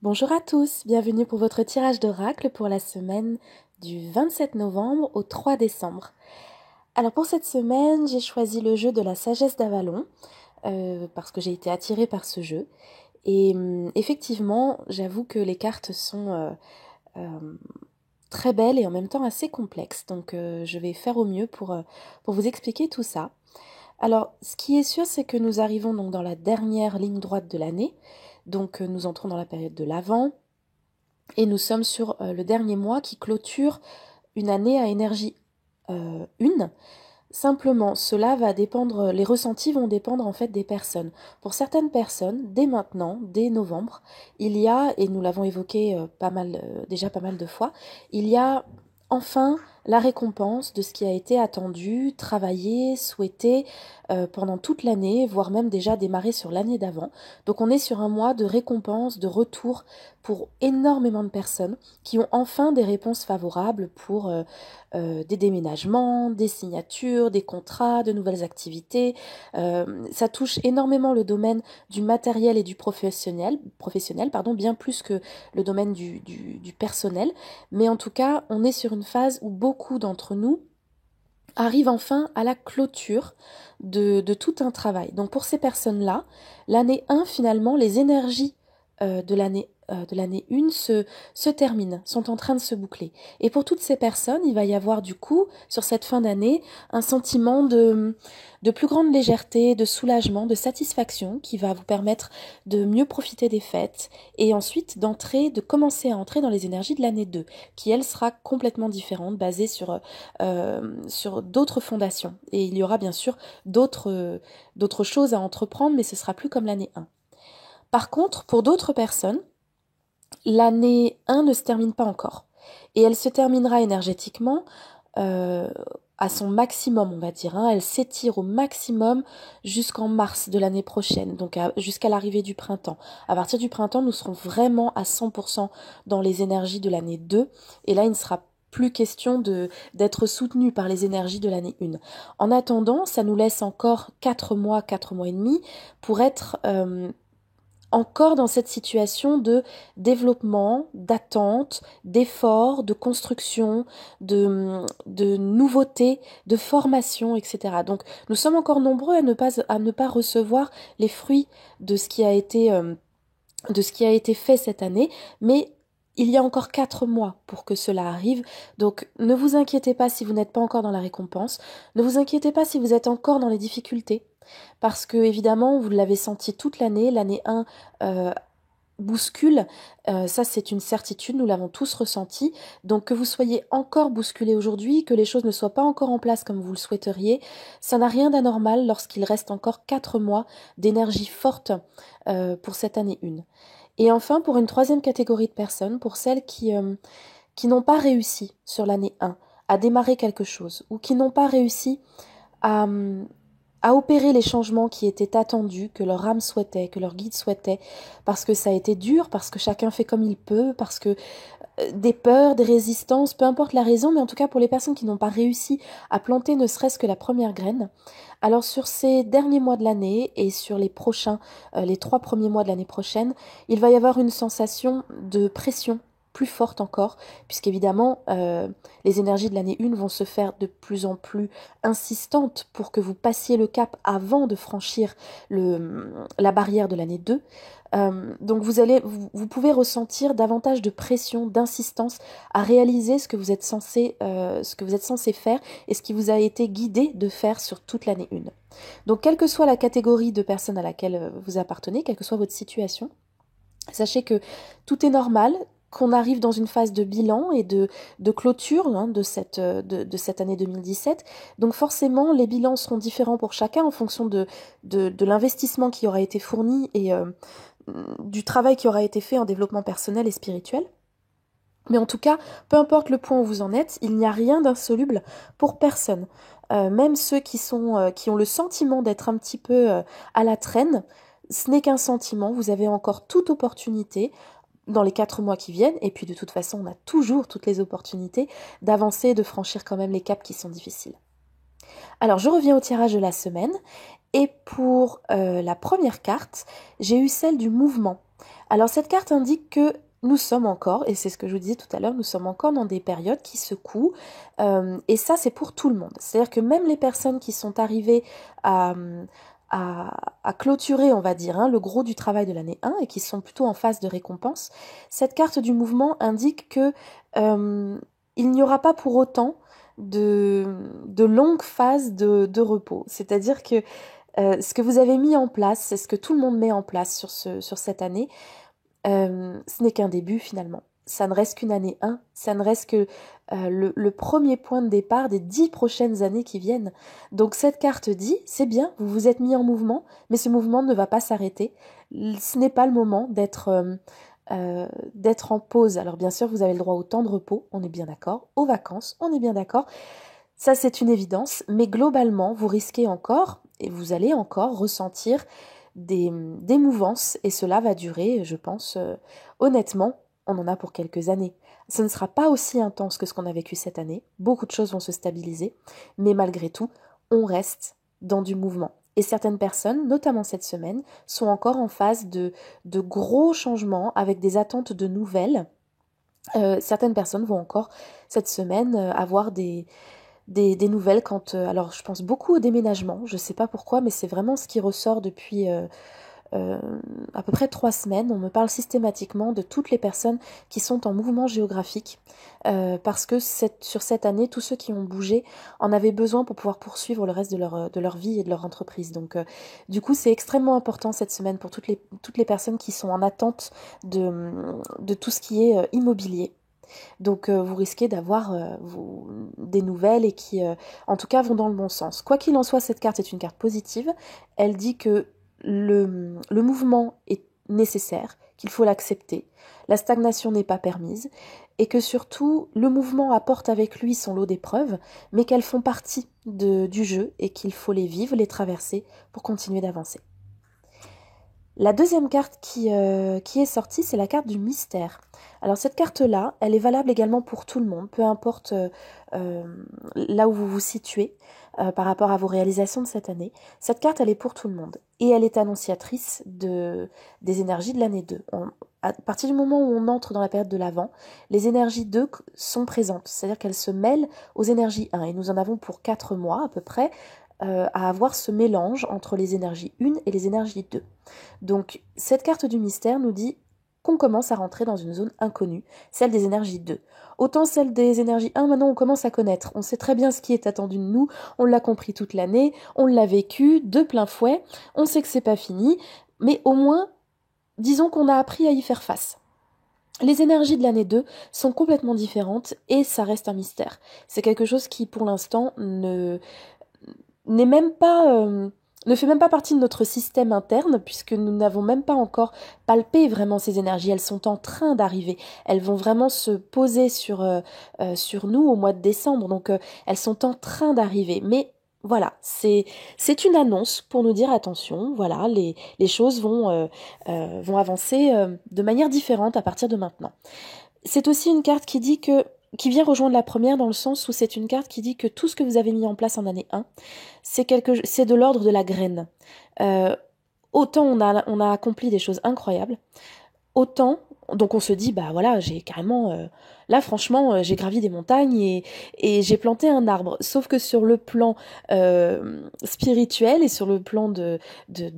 Bonjour à tous, bienvenue pour votre tirage d'oracle pour la semaine du 27 novembre au 3 décembre. Alors pour cette semaine, j'ai choisi le jeu de la sagesse d'Avalon, parce que j'ai été attirée par ce jeu. Et effectivement, j'avoue que les cartes sont très belles et en même temps assez complexes. Donc je vais faire au mieux pour vous expliquer tout ça. Alors, ce qui est sûr, c'est que nous arrivons donc dans la dernière ligne droite de l'année. Donc nous entrons dans la période de l'Avent. Et nous sommes sur le dernier mois qui clôture une année à énergie 1. Simplement, cela va dépendre, les ressentis vont dépendre en fait des personnes. Pour certaines personnes, dès maintenant, dès novembre, il y a, et nous l'avons évoqué déjà pas mal de fois, il y a enfin la récompense de ce qui a été attendu, travaillé, souhaité pendant toute l'année, voire même déjà démarré sur l'année d'avant. Donc on est sur un mois de récompense, de retour pour énormément de personnes qui ont enfin des réponses favorables pour des déménagements, des signatures, des contrats, de nouvelles activités. Ça touche énormément le domaine du matériel et du professionnel, bien plus que le domaine du personnel. Mais en tout cas, on est sur une phase où beaucoup d'entre nous arrivent enfin à la clôture de tout un travail. Donc pour ces personnes-là, l'année 1, finalement, les énergies de l'année 1 se terminent, sont en train de se boucler. Et pour toutes ces personnes, il va y avoir du coup, sur cette fin d'année, un sentiment de plus grande légèreté, de soulagement, de satisfaction qui va vous permettre de mieux profiter des fêtes et ensuite de commencer à entrer dans les énergies de l'année 2, qui elle sera complètement différente, basée sur d'autres fondations. Et il y aura bien sûr d'autres choses à entreprendre, mais ce sera plus comme l'année 1. Par contre, pour d'autres personnes, l'année 1 ne se termine pas encore. Et elle se terminera énergétiquement à son maximum, on va dire. Elle s'étire au maximum jusqu'en mars de l'année prochaine, donc jusqu'à l'arrivée du printemps. À partir du printemps, nous serons vraiment à 100% dans les énergies de l'année 2. Et là, il ne sera plus question d'être soutenu par les énergies de l'année 1. En attendant, ça nous laisse encore 4 mois et demi pour être encore dans cette situation de développement, d'attente, d'effort, de construction, de nouveauté, de formation, etc. Donc nous sommes encore nombreux à ne pas recevoir les fruits de ce qui a été fait cette année, mais il y a encore 4 mois pour que cela arrive, donc ne vous inquiétez pas si vous n'êtes pas encore dans la récompense, ne vous inquiétez pas si vous êtes encore dans les difficultés, parce que évidemment, vous l'avez senti toute l'année 1 bouscule, ça c'est une certitude, nous l'avons tous ressenti, donc que vous soyez encore bousculé aujourd'hui, que les choses ne soient pas encore en place comme vous le souhaiteriez, ça n'a rien d'anormal lorsqu'il reste encore 4 mois d'énergie forte pour cette année 1. Et enfin, pour une troisième catégorie de personnes, pour celles qui n'ont pas réussi sur l'année 1 à démarrer quelque chose, ou qui n'ont pas réussi à, à opérer les changements qui étaient attendus, que leur âme souhaitait, que leur guide souhaitait, parce que ça a été dur, parce que chacun fait comme il peut, parce que des peurs, des résistances, peu importe la raison, mais en tout cas pour les personnes qui n'ont pas réussi à planter ne serait-ce que la première graine, alors sur ces derniers mois de l'année et sur les 3 premiers mois de l'année prochaine, il va y avoir une sensation de pression plus forte encore, puisqu'évidemment les énergies de l'année 1 vont se faire de plus en plus insistantes pour que vous passiez le cap avant de franchir la barrière de l'année 2. Donc vous pouvez ressentir davantage de pression, d'insistance à réaliser ce que vous êtes censé faire et ce qui vous a été guidé de faire sur toute l'année 1. Donc quelle que soit la catégorie de personnes à laquelle vous appartenez, quelle que soit votre situation, sachez que tout est normal, qu'on arrive dans une phase de bilan et de clôture de cette année 2017. Donc forcément, les bilans seront différents pour chacun en fonction de l'investissement qui aura été fourni et du travail qui aura été fait en développement personnel et spirituel. Mais en tout cas, peu importe le point où vous en êtes, il n'y a rien d'insoluble pour personne. Même ceux qui ont le sentiment d'être un petit peu à la traîne, ce n'est qu'un sentiment, vous avez encore toute opportunité dans les 4 mois qui viennent, et puis de toute façon on a toujours toutes les opportunités d'avancer et de franchir quand même les caps qui sont difficiles. Alors je reviens au tirage de la semaine, et pour la première carte, j'ai eu celle du mouvement. Alors cette carte indique que nous sommes encore, et c'est ce que je vous disais tout à l'heure, nous sommes encore dans des périodes qui secouent, et ça c'est pour tout le monde. C'est-à-dire que même les personnes qui sont arrivées à, à clôturer, on va dire, le gros du travail de l'année 1 et qui sont plutôt en phase de récompense, cette carte du mouvement indique que il n'y aura pas pour autant de longues phases de repos. C'est-à-dire que ce que vous avez mis en place, c'est ce que tout le monde met en place sur cette année, ce n'est qu'un début finalement. Ça ne reste qu'une année 1, ça ne reste que le premier point de départ des 10 prochaines années qui viennent. Donc cette carte dit, c'est bien, vous vous êtes mis en mouvement, mais ce mouvement ne va pas s'arrêter. Ce n'est pas le moment d'être en pause. Alors bien sûr, vous avez le droit au temps de repos, on est bien d'accord, aux vacances, on est bien d'accord. Ça, c'est une évidence, mais globalement, vous risquez encore, et vous allez encore ressentir des mouvances, et cela va durer, je pense, honnêtement, on en a pour quelques années. Ce ne sera pas aussi intense que ce qu'on a vécu cette année, beaucoup de choses vont se stabiliser, mais malgré tout, on reste dans du mouvement. Et certaines personnes, notamment cette semaine, sont encore en phase de gros changements, avec des attentes de nouvelles. Certaines personnes vont encore, cette semaine, avoir des nouvelles quand... alors je pense beaucoup au déménagement, je sais pas pourquoi, mais c'est vraiment ce qui ressort depuis à peu près 3 semaines. On me parle systématiquement de toutes les personnes qui sont en mouvement géographique, parce que sur cette année, tous ceux qui ont bougé en avaient besoin pour pouvoir poursuivre le reste de leur vie et de leur entreprise. Donc du coup, c'est extrêmement important cette semaine pour toutes les personnes qui sont en attente de tout ce qui est immobilier. Donc vous risquez d'avoir des nouvelles et qui, en tout cas, vont dans le bon sens. Quoi qu'il en soit, cette carte est une carte positive. Elle dit que le mouvement est nécessaire, qu'il faut l'accepter. La stagnation n'est pas permise et que surtout, le mouvement apporte avec lui son lot d'épreuves, mais qu'elles font partie du jeu et qu'il faut les vivre, les traverser pour continuer d'avancer. La deuxième carte qui est sortie, c'est la carte du mystère. Alors cette carte-là, elle est valable également pour tout le monde, peu importe là où vous vous situez par rapport à vos réalisations de cette année. Cette carte, elle est pour tout le monde et elle est annonciatrice des énergies de l'année 2. À partir du moment où on entre dans la période de l'Avent, les énergies 2 sont présentes, c'est-à-dire qu'elles se mêlent aux énergies 1 et nous en avons pour 4 mois à peu près à avoir ce mélange entre les énergies 1 et les énergies 2. Donc cette carte du mystère nous dit qu'on commence à rentrer dans une zone inconnue, celle des énergies 2. Autant celle des énergies 1, maintenant on commence à connaître. On sait très bien ce qui est attendu de nous, on l'a compris toute l'année, on l'a vécu de plein fouet, on sait que c'est pas fini, mais au moins, disons qu'on a appris à y faire face. Les énergies de l'année 2 sont complètement différentes et ça reste un mystère. C'est quelque chose qui, pour l'instant, n'est même pas... ne fait même pas partie de notre système interne puisque nous n'avons même pas encore palpé vraiment ces énergies. Elles sont en train d'arriver. Elles vont vraiment se poser sur nous au mois de décembre. Donc elles sont en train d'arriver. Mais voilà, c'est une annonce pour nous dire attention, voilà, les choses vont avancer de manière différente à partir de maintenant. C'est aussi une carte qui vient rejoindre la première dans le sens où c'est une carte qui dit que tout ce que vous avez mis en place en année 1, c'est de l'ordre de la graine. Autant on a accompli des choses incroyables, autant, donc on se dit, bah voilà, j'ai carrément, là franchement, j'ai gravi des montagnes et j'ai planté un arbre. Sauf que sur le plan spirituel et sur le plan de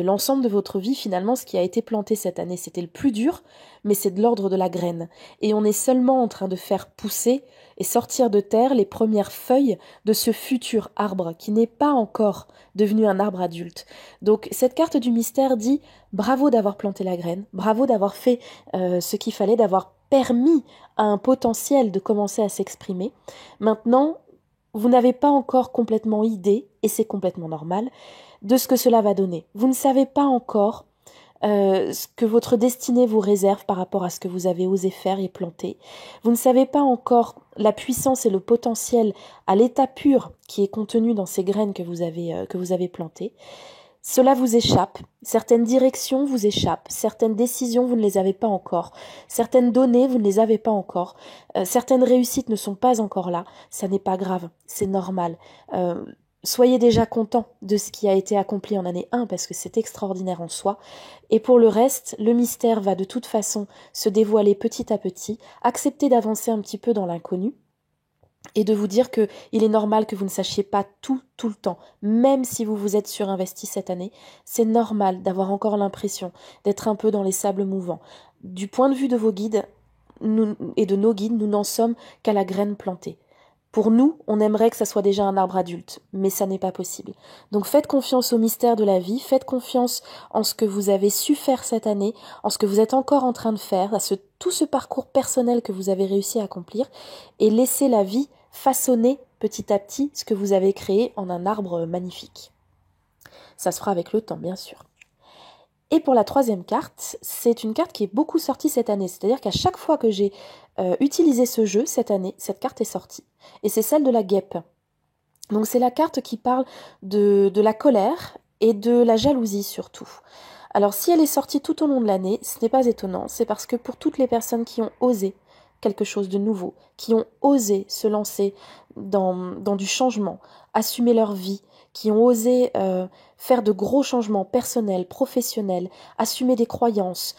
l'ensemble de votre vie, finalement, ce qui a été planté cette année, c'était le plus dur, mais c'est de l'ordre de la graine. Et on est seulement en train de faire pousser et sortir de terre les premières feuilles de ce futur arbre qui n'est pas encore devenu un arbre adulte. Donc cette carte du mystère dit bravo d'avoir planté la graine, bravo d'avoir fait ce qu'il fallait, d'avoir permis à un potentiel de commencer à s'exprimer. Maintenant, vous n'avez pas encore complètement idée, et c'est complètement normal, de ce que cela va donner. Vous ne savez pas encore ce que votre destinée vous réserve par rapport à ce que vous avez osé faire et planter. Vous ne savez pas encore la puissance et le potentiel à l'état pur qui est contenu dans ces graines que vous avez plantées. Cela vous échappe, certaines directions vous échappent, certaines décisions vous ne les avez pas encore, certaines données vous ne les avez pas encore, certaines réussites ne sont pas encore là, ça n'est pas grave, c'est normal. soyez déjà content de ce qui a été accompli en année 1 parce que c'est extraordinaire en soi. Et pour le reste, le mystère va de toute façon se dévoiler petit à petit. Acceptez d'avancer un petit peu dans l'inconnu et de vous dire que il est normal que vous ne sachiez pas tout le temps. Même si vous vous êtes surinvesti cette année, c'est normal d'avoir encore l'impression d'être un peu dans les sables mouvants. Du point de vue de vos guides et de nos guides, nous n'en sommes qu'à la graine plantée. Pour nous, on aimerait que ça soit déjà un arbre adulte, mais ça n'est pas possible. Donc faites confiance au mystère de la vie, faites confiance en ce que vous avez su faire cette année, en ce que vous êtes encore en train de faire, à tout ce parcours personnel que vous avez réussi à accomplir, et laissez la vie façonner petit à petit ce que vous avez créé en un arbre magnifique. Ça se fera avec le temps, bien sûr. Et pour la troisième carte, c'est une carte qui est beaucoup sortie cette année. C'est-à-dire qu'à chaque fois que j'ai utilisé ce jeu cette année, cette carte est sortie. Et c'est celle de la guêpe. Donc c'est la carte qui parle de la colère et de la jalousie surtout. Alors si elle est sortie tout au long de l'année, ce n'est pas étonnant. C'est parce que pour toutes les personnes qui ont osé quelque chose de nouveau, qui ont osé se lancer dans du changement, assumer leur vie, qui ont osé faire de gros changements personnels, professionnels, assumer des croyances,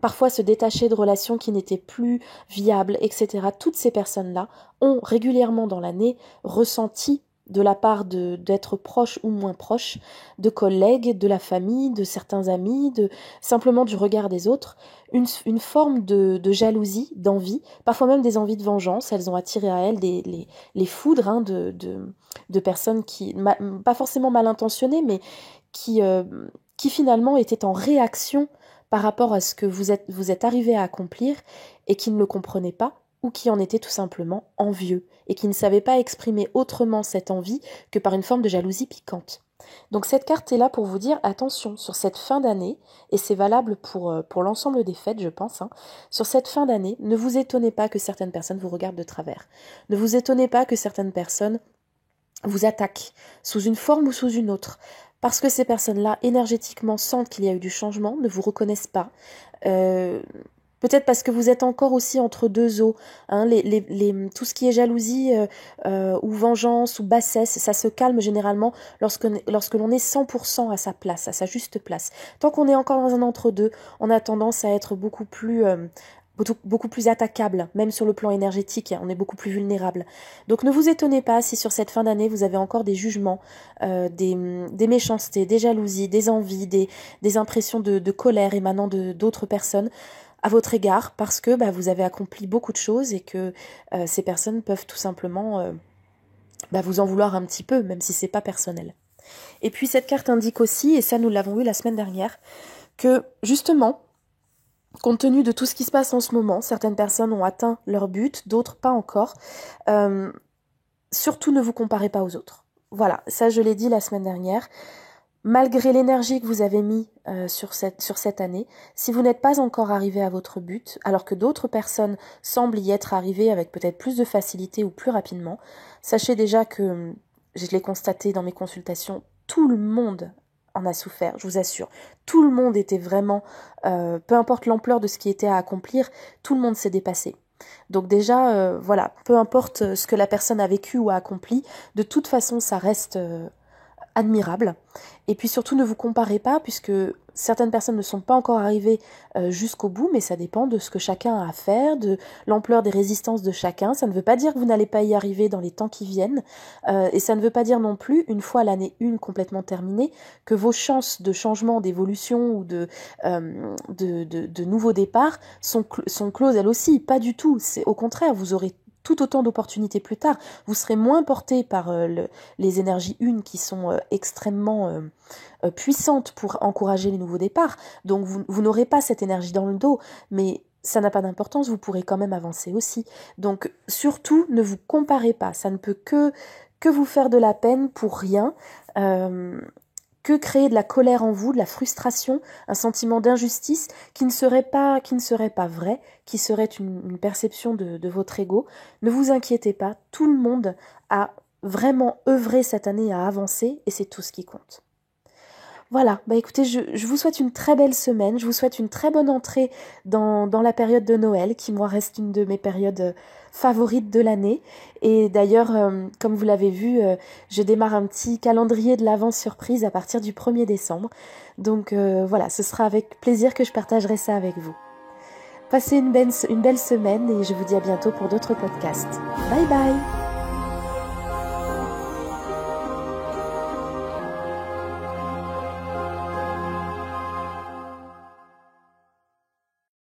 parfois se détacher de relations qui n'étaient plus viables, etc. Toutes ces personnes-là ont régulièrement dans l'année ressenti de la part d'être proches ou moins proches, de collègues, de la famille, de certains amis, simplement du regard des autres, une forme de jalousie, d'envie, parfois même des envies de vengeance. Elles ont attiré à elles les foudres de personnes qui, pas forcément mal intentionnées, mais qui finalement étaient en réaction par rapport à ce que vous êtes arrivé à accomplir et qui ne le comprenaient pas, ou qui en étaient tout simplement envieux et qui ne savaient pas exprimer autrement cette envie que par une forme de jalousie piquante. Donc cette carte est là pour vous dire attention sur cette fin d'année, et c'est valable pour l'ensemble des fêtes je pense, sur cette fin d'année, ne vous étonnez pas que certaines personnes vous regardent de travers. Ne vous étonnez pas que certaines personnes vous attaquent sous une forme ou sous une autre. Parce que ces personnes-là, énergétiquement, sentent qu'il y a eu du changement, ne vous reconnaissent pas. Peut-être parce que vous êtes encore aussi entre deux eaux. Tout ce qui est jalousie ou vengeance ou bassesse, ça se calme généralement lorsque l'on est 100% à sa place, à sa juste place. Tant qu'on est encore dans un entre-deux, on a tendance à être beaucoup plus attaquable, même sur le plan énergétique, on est beaucoup plus vulnérable. Donc ne vous étonnez pas si sur cette fin d'année, vous avez encore des jugements, des méchancetés, des jalousies, des envies, des impressions de colère émanant d'autres personnes à votre égard, parce que vous avez accompli beaucoup de choses et que ces personnes peuvent tout simplement vous en vouloir un petit peu, même si c'est pas personnel. Et puis cette carte indique aussi, et ça nous l'avons vu la semaine dernière, que justement, compte tenu de tout ce qui se passe en ce moment, certaines personnes ont atteint leur but, d'autres pas encore. Surtout ne vous comparez pas aux autres. Voilà, ça je l'ai dit la semaine dernière. Malgré l'énergie que vous avez mis sur cette année, si vous n'êtes pas encore arrivé à votre but, alors que d'autres personnes semblent y être arrivées avec peut-être plus de facilité ou plus rapidement, sachez déjà que, je l'ai constaté dans mes consultations, tout le monde en a souffert, je vous assure. Tout le monde était vraiment, peu importe l'ampleur de ce qui était à accomplir, tout le monde s'est dépassé. Donc déjà, voilà, peu importe ce que la personne a vécu ou a accompli, de toute façon, ça reste admirable. Et puis surtout, ne vous comparez pas, puisque certaines personnes ne sont pas encore arrivées jusqu'au bout, mais ça dépend de ce que chacun a à faire, de l'ampleur des résistances de chacun. Ça ne veut pas dire que vous n'allez pas y arriver dans les temps qui viennent, et ça ne veut pas dire non plus, une fois l'année 1 complètement terminée, que vos chances de changement, d'évolution ou de nouveaux départs sont closes elles aussi. Pas du tout. C'est au contraire, vous aurez tout autant d'opportunités plus tard. Vous serez moins porté par les énergies une qui sont extrêmement puissantes pour encourager les nouveaux départs. Donc vous n'aurez pas cette énergie dans le dos, mais ça n'a pas d'importance, vous pourrez quand même avancer aussi. Donc surtout, ne vous comparez pas, ça ne peut que vous faire de la peine pour rien. Que créer de la colère en vous, de la frustration, un sentiment d'injustice qui ne serait pas vrai, qui serait une perception de votre ego. Ne vous inquiétez pas, tout le monde a vraiment œuvré cette année à avancer et c'est tout ce qui compte. Voilà, bah écoutez, je vous souhaite une très belle semaine, je vous souhaite une très bonne entrée dans la période de Noël, qui moi reste une de mes périodes favorites de l'année. Et d'ailleurs, comme vous l'avez vu, je démarre un petit calendrier de l'Avent surprise à partir du 1er décembre. Donc voilà, ce sera avec plaisir que je partagerai ça avec vous. Passez une belle semaine et je vous dis à bientôt pour d'autres podcasts. Bye bye!